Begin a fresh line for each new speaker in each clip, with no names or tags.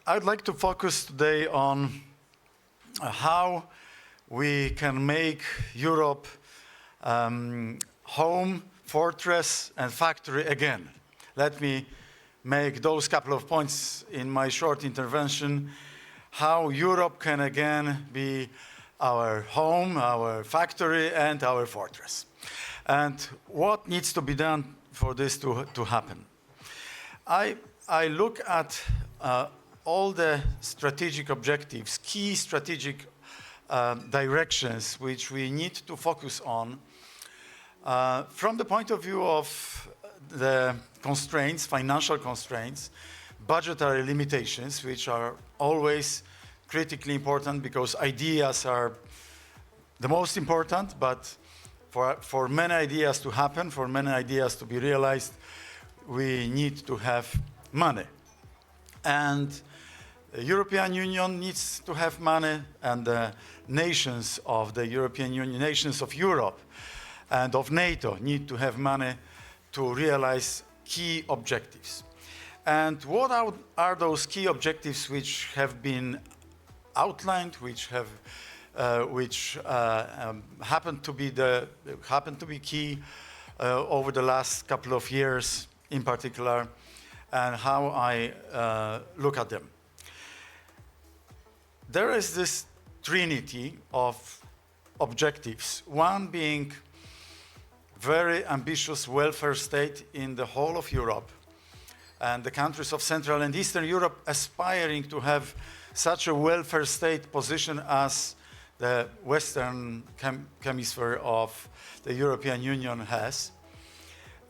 I'd like to focus today on how we can make Europe home, fortress, and factory again. Let me make those couple of points in my short intervention. How Europe can again be our home, our factory, and our fortress. And what needs to be done for this to happen? I look at all the strategic objectives, key strategic directions which we need to focus on from the point of view of the constraints, financial constraints, budgetary limitations, which are always critically important because ideas are the most important, but for many ideas to happen, for many ideas to be realized, we need to have money. And the European Union needs to have money, and the nations of the European Union, nations of Europe and of NATO need to have money to realize key objectives. And what are those key objectives which have been outlined, which happen to be key over the last couple of years in particular, and how I look at them? There is this trinity of objectives, one being very ambitious welfare state in the whole of Europe, and the countries of Central and Eastern Europe aspiring to have such a welfare state position as the Western hemisphere of the European Union has.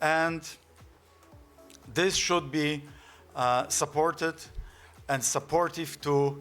And this should be supported and supportive to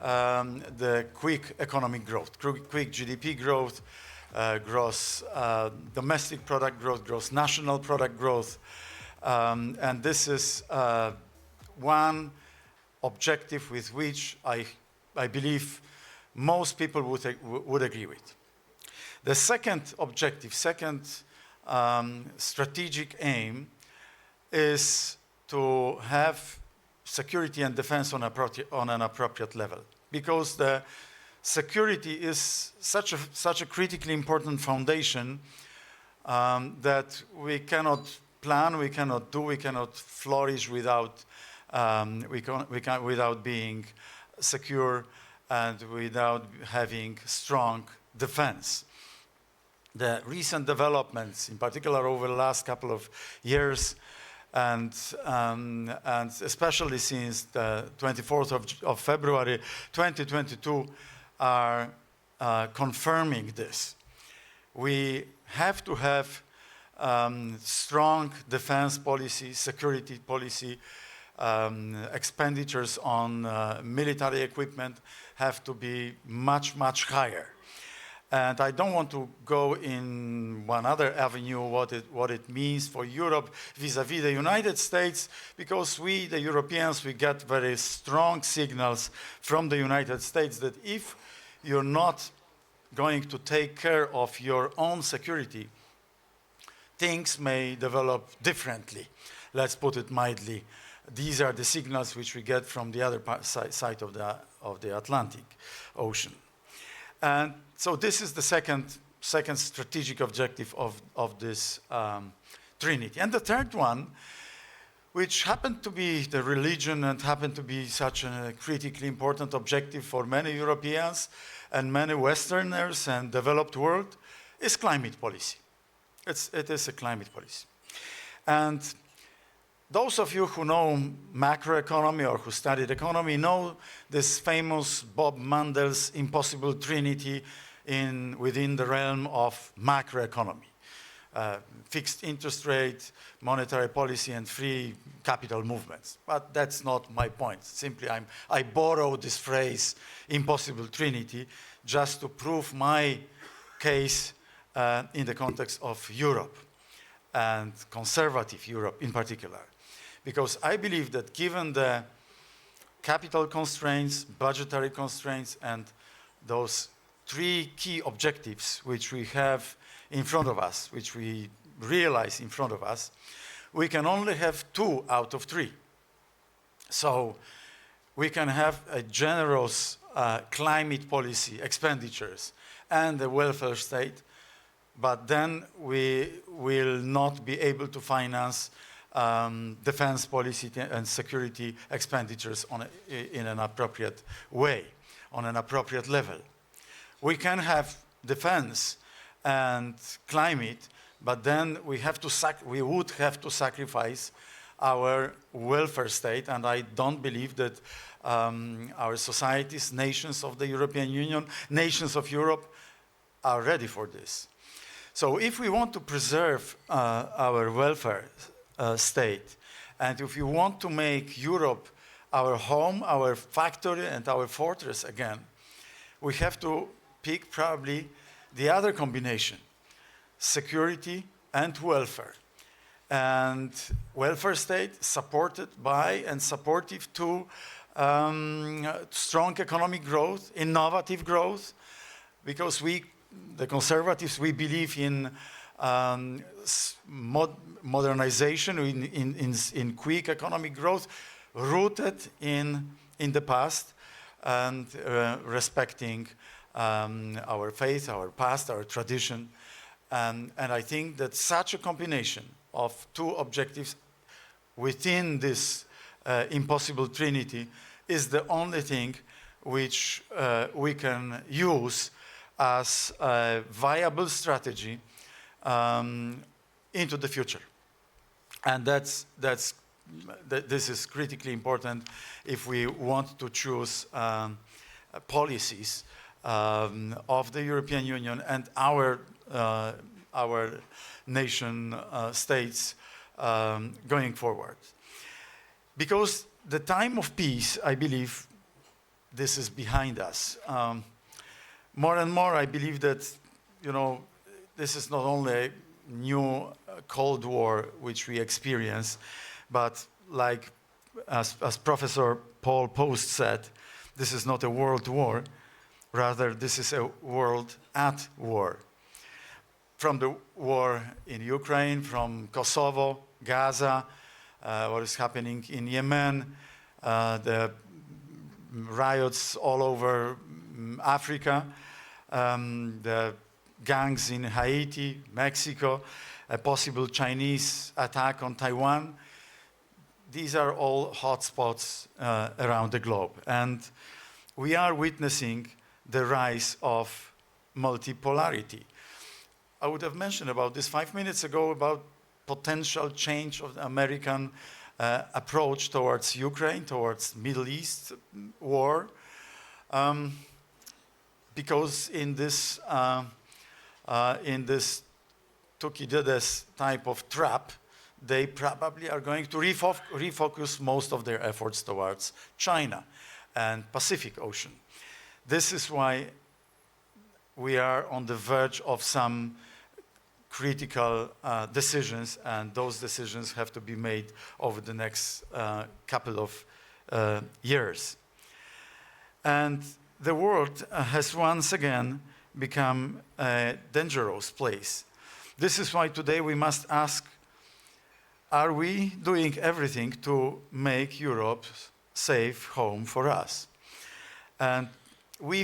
the quick economic growth, quick GDP growth, gross domestic product growth, gross national product growth. And this is one objective with which I believe most people would agree with. The second objective, strategic aim is to have security and defense on an appropriate level, because the security is such a critically important foundation that we cannot plan, we cannot flourish without without being secure and without having strong defense. The recent developments, in particular over the last couple of years, and especially since the 24th of February 2022, are confirming this. We have to have strong defense policy, security policy. Expenditures on military equipment have to be much, much higher. And I don't want to go in one other avenue what it means for Europe vis-à-vis the United States, because we, the Europeans, we get very strong signals from the United States that if you're not going to take care of your own security, things may develop differently. Let's put it mildly. These are the signals which we get from the other side of the Atlantic Ocean. And so this is the second strategic objective of this trinity. And the third one, which happened to be the religion and happened to be such a critically important objective for many Europeans and many Westerners and developed world, is climate policy. It is a climate policy. And those of you who know macroeconomy or who studied economy know this famous Bob Mandel's impossible trinity within the realm of macroeconomy. Fixed interest rate, monetary policy, and free capital movements. But that's not my point. Simply, I borrowed this phrase, impossible trinity, just to prove my case in the context of Europe, and conservative Europe in particular. Because I believe that given the capital constraints, budgetary constraints, and those three key objectives which we have in front of us, which we realize in front of us, we can only have 2 out of 3. So we can have a generous climate policy expenditures and a welfare state, but then we will not be able to finance defense policy and security expenditures in an appropriate way, on an appropriate level. We can have defense and climate, but then we would have to sacrifice our welfare state, and I don't believe that our societies, nations of the European Union, nations of Europe are ready for this. So if we want to preserve our welfare state, and if we want to make Europe our home, our factory, and our fortress again, we have to pick probably the other combination, security and welfare. And welfare state supported by and supportive to strong economic growth, innovative growth, because the conservatives, we believe in modernization, in quick economic growth, rooted in the past and respecting our faith, our past, our tradition. And I think that such a combination of two objectives within this impossible trinity is the only thing which we can use as a viable strategy into the future. And this is critically important if we want to choose policies of the European Union and our nation states going forward. Because the time of peace, I believe, this is behind us. More and more, I believe that, this is not only a new Cold War which we experience, but like as Professor Paul Post said, this is not a world war, rather this is a world at war. From the war in Ukraine, from Kosovo, Gaza, what is happening in Yemen, the riots all over Africa, the gangs in Haiti, Mexico, a possible Chinese attack on Taiwan. These are all hotspots around the globe. And we are witnessing the rise of multipolarity. I would have mentioned about this 5 minutes ago about potential change of the American approach towards Ukraine, towards Middle East war, because in this Thucydides type of trap, they probably are going to refocus most of their efforts towards China and Pacific Ocean. This is why we are on the verge of some critical decisions, and those decisions have to be made over the next couple of years. And the world has once again become a dangerous place. This is why today we must ask, are we doing everything to make Europe a safe home for us? And we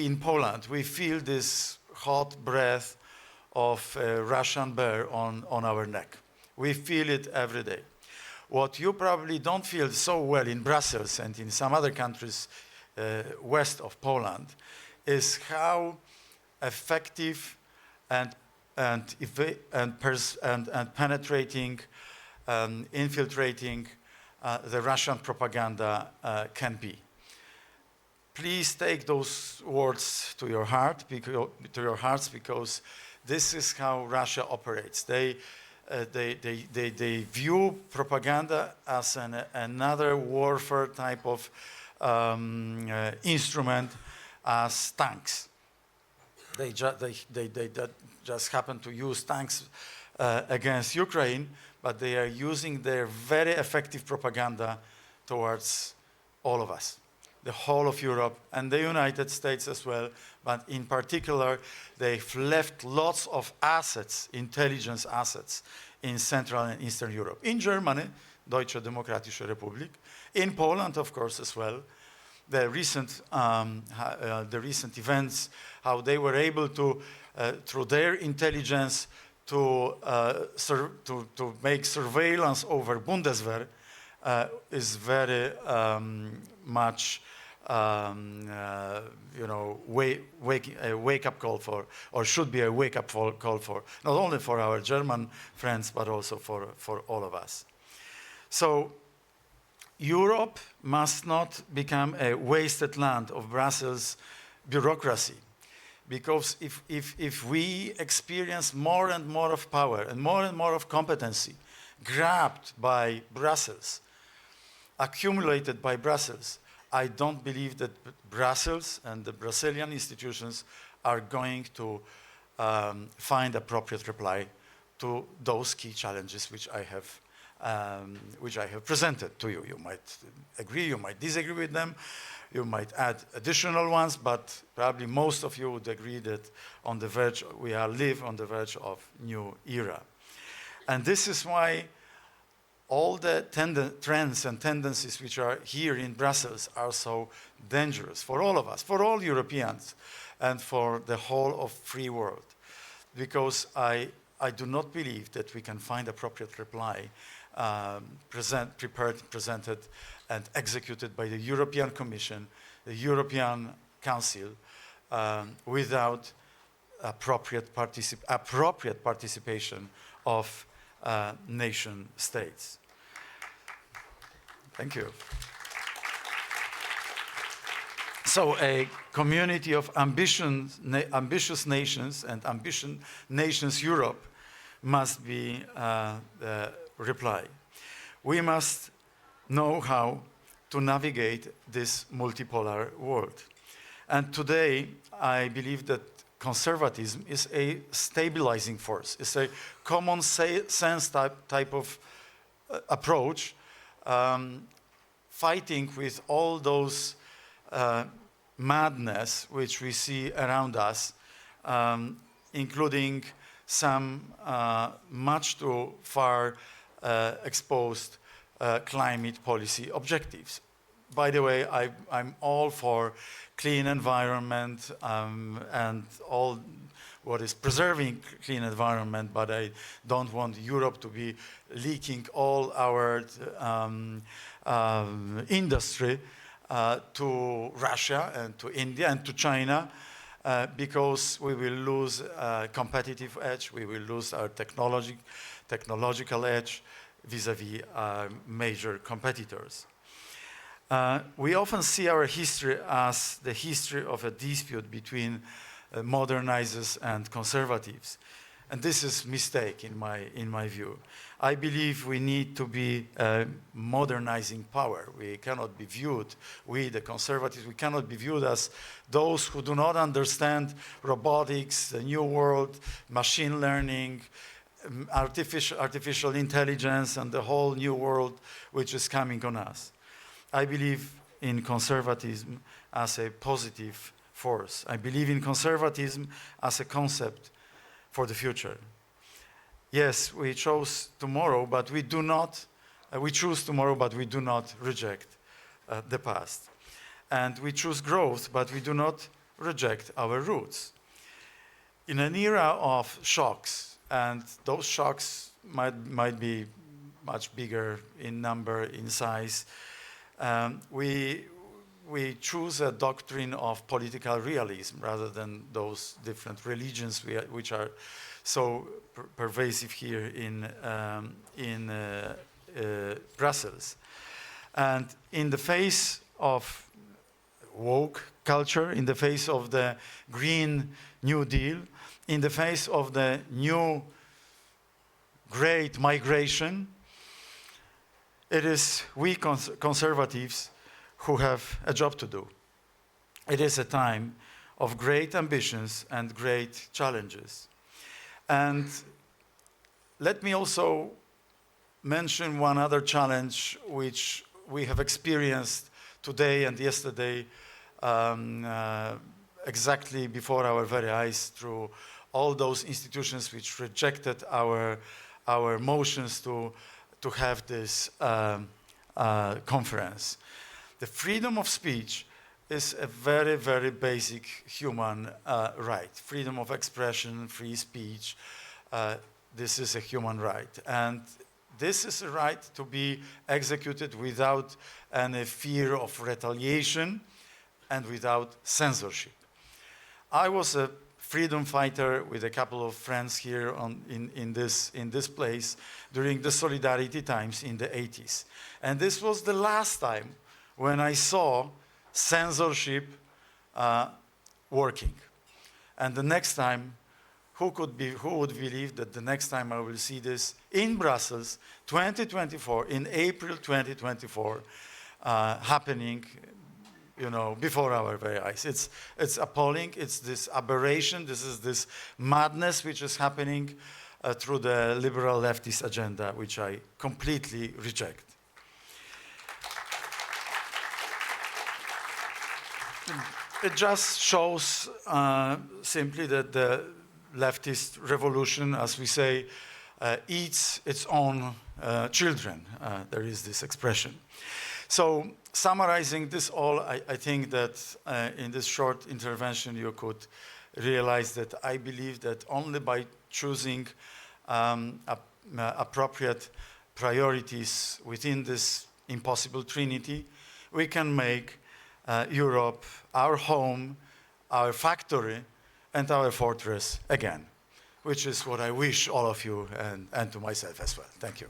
in Poland, we feel this hot breath of a Russian bear on our neck. We feel it every day. What you probably don't feel so well in Brussels and in some other countries west of Poland is how effective and penetrating, infiltrating the Russian propaganda can be. Please take those words to your hearts, because this is how Russia operates. They view propaganda as another warfare type of instrument, as tanks. They just happen to use tanks against Ukraine, but they are using their very effective propaganda towards all of us, the whole of Europe and the United States as well. But in particular, they've left lots of assets, intelligence assets, in Central and Eastern Europe. In Germany, Deutsche Demokratische Republik. In Poland, of course, as well. The recent events, how they were able to, through their intelligence, to make surveillance over Bundeswehr is very much a wake-up call for, or should be a wake-up call for, not only for our German friends, but also for all of us. So Europe must not become a wasted land of Brussels bureaucracy. Because if we experience more and more of power and more of competency grabbed by Brussels, accumulated by Brussels, I don't believe that Brussels and the Brazilian institutions are going to find appropriate reply to those key challenges which I have presented to you. You might agree, you might disagree with them, you might add additional ones, but probably most of you would agree that we live on the verge of new era. And this is why all the trends and tendencies which are here in Brussels are so dangerous for all of us, for all Europeans, and for the whole of free world. Because I do not believe that we can find appropriate reply presented and executed by the European Commission, the European Council, without appropriate participation of nation states. Thank you. So a community of ambitious nations and ambition nations Europe must be the reply. We must know how to navigate this multipolar world. And today, I believe that conservatism is a stabilizing force. It's a common sense type of approach, fighting with all those madness which we see around us, including some much too far exposed climate policy objectives. By the way, I'm all for clean environment and all what is preserving clean environment, but I don't want Europe to be leaking all our industry to Russia and to India and to China, because we will lose competitive edge, we will lose our technological edge vis-à-vis our major competitors. We often see our history as the history of a dispute between modernizers and conservatives. And this is a mistake in my view. I believe we need to be modernizing power. We cannot be viewed, we the conservatives, we cannot be viewed as those who do not understand robotics, the new world, machine learning, artificial intelligence, and the whole new world which is coming on us. I believe in conservatism as a positive force. I believe in conservatism as a concept for the future. Yes, we chose tomorrow, but we do not, we choose tomorrow, but we do not reject the past. And we choose growth, but we do not reject our roots. In an era of shocks, and those shocks might be much bigger in number, in size, we choose a doctrine of political realism rather than those different religions which are so pervasive here in Brussels. And in the face of woke culture, in the face of the Green New Deal, in the face of the new great migration, it is we conservatives who have a job to do. It is a time of great ambitions and great challenges. And let me also mention one other challenge which we have experienced today and yesterday, exactly before our very eyes, through all those institutions which rejected our motions to to have this conference. The freedom of speech is a very, very basic human right. Freedom of expression, free speech, this is a human right. And this is a right to be executed without any fear of retaliation and without censorship. I was a freedom fighter with a couple of friends here in this place during the Solidarity times in the 80s. And this was the last time when I saw censorship working. And the next time, who would believe that the next time I will see this in Brussels, 2024, in April 2024, happening, you know, before our very eyes. It's appalling. It's this aberration. This is this madness which is happening through the liberal leftist agenda, which I completely reject. It just shows simply that the leftist revolution, as we say, eats its own children. There is this expression. So summarizing this all, I think that in this short intervention you could realize that I believe that only by choosing appropriate priorities within this impossible trinity, we can make Europe our home, our factory, and our fortress again, which is what I wish all of you and to myself as well. Thank you.